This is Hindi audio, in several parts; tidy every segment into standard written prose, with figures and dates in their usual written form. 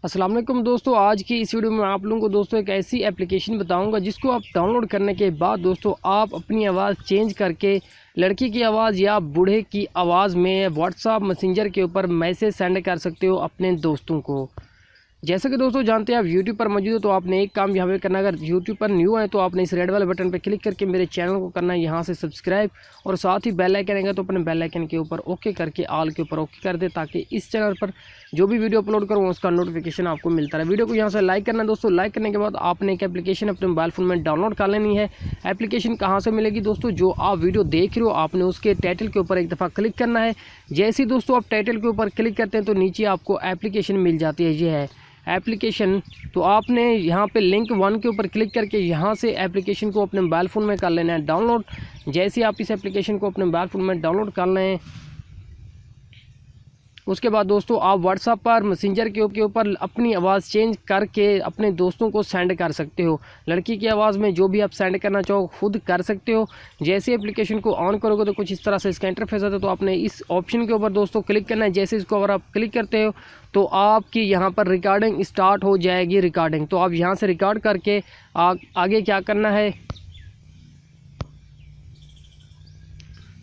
अस्सलाम वालेकुम दोस्तों, आज की इस वीडियो में आप लोगों को दोस्तों एक ऐसी एप्लीकेशन बताऊंगा जिसको आप डाउनलोड करने के बाद दोस्तों आप अपनी आवाज़ चेंज करके लड़की की आवाज़ या बूढ़े की आवाज़ में व्हाट्सएप मैसेंजर के ऊपर मैसेज सेंड कर सकते हो अपने दोस्तों को। जैसा कि दोस्तों जानते हैं आप यूट्यूब पर मौजूद हो तो आपने एक काम यहाँ पे करना, अगर यूट्यूब पर न्यू है तो आपने इस रेड वाले बटन पर क्लिक करके मेरे चैनल को करना है यहाँ से सब्सक्राइब, और साथ ही बेल आइकन आएगा तो अपने बेल आइकन के ऊपर ओके करके ऑल के ऊपर ओके कर दे, ताकि इस चैनल पर जो भी वीडियो अपलोड करूँ उसका नोटिफिकेशन आपको मिलता रहे। वीडियो को यहाँ से लाइक करना दोस्तों। लाइक करने के बाद आपने एक एप्लीकेशन अपने मोबाइल फ़ोन में डाउनलोड कर लेनी है। एप्लीकेशन कहाँ से मिलेगी दोस्तों, जो आप वीडियो देख रहे हो आपने उसके टाइटल के ऊपर एक दफ़ा क्लिक करना है। जैसे ही दोस्तों आप टाइटल के ऊपर क्लिक करते हैं तो नीचे आपको एप्लीकेशन मिल जाती है, ये है एप्लीकेशन। तो आपने यहाँ पे लिंक 1 के ऊपर क्लिक करके यहाँ से एप्लीकेशन को अपने मोबाइल फ़ोन में कर लेना है डाउनलोड। जैसे आप इस एप्लीकेशन को अपने मोबाइल फ़ोन में डाउनलोड कर लें उसके बाद दोस्तों आप व्हाट्सएप पर मैसेंजर के ऊपर अपनी आवाज़ चेंज करके अपने दोस्तों को सेंड कर सकते हो। लड़की की आवाज़ में जो भी आप सेंड करना चाहो खुद कर सकते हो। जैसे एप्लीकेशन को ऑन करोगे तो कुछ इस तरह से इसका इंटरफेस आता है। तो आपने इस ऑप्शन के ऊपर दोस्तों क्लिक करना है। जैसे इसको अगर आप क्लिक करते हो तो आपकी यहाँ पर रिकॉर्डिंग स्टार्ट हो जाएगी। रिकॉर्डिंग तो आप यहाँ से रिकॉर्ड करके आगे क्या करना है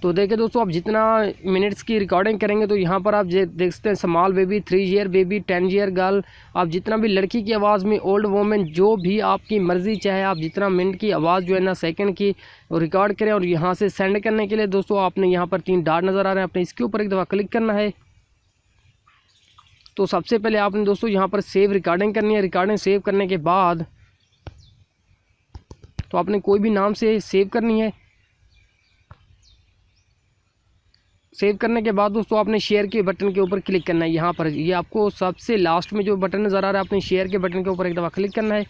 तो देखिए दोस्तों, आप जितना मिनट्स की रिकॉर्डिंग करेंगे तो यहाँ पर आप देख सकते हैं small baby, 3 year baby, 10 year girl. आप जितना भी लड़की की आवाज़ में, ओल्ड वोमेन, जो भी आपकी मर्ज़ी चाहे आप जितना मिनट की आवाज़ जो है ना सेकंड की रिकॉर्ड करें। और यहाँ से सेंड करने के लिए दोस्तों आपने यहाँ पर 3 डॉट नज़र आ रहे हैं, आपने इसके ऊपर एक दफ़ा क्लिक करना है। तो सबसे पहले आपने दोस्तों यहाँ पर सेव रिकॉर्डिंग करनी है। रिकॉर्डिंग सेव करने के बाद तो आपने कोई भी नाम से सेव करनी है। सेव करने के बाद दोस्तों आपने शेयर के बटन के ऊपर क्लिक करना है। यहाँ पर ये आपको सबसे लास्ट में जो बटन नज़र आ रहा है, आपने शेयर के बटन के ऊपर एक दफ़ा क्लिक करना है।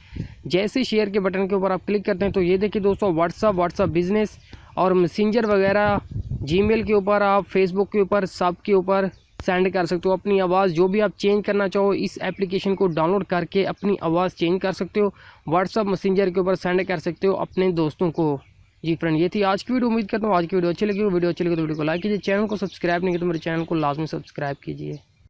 जैसे शेयर के बटन के ऊपर आप क्लिक करते हैं तो ये देखिए दोस्तों व्हाट्सअप बिज़नेस और मैसेंजर वगैरह, जीमेल के ऊपर, आप फेसबुक के ऊपर, सब के ऊपर सेंड कर सकते हो अपनी आवाज़। जो भी आप चेंज करना चाहो इस एप्लीकेशन को डाउनलोड करके अपनी आवाज़ चेंज कर सकते हो। व्हाट्सअप मैसेंजर के ऊपर सेंड कर सकते हो अपने दोस्तों को। जी फ्रेंड, ये थी आज की वीडियो। उम्मीद करता हूँ आज की वीडियो अच्छी लगी तो वीडियो को लाइक कीजिए। चैनल को सब्सक्राइब नहीं किया तो मेरे चैनल को लाजमी सब्सक्राइब कीजिए।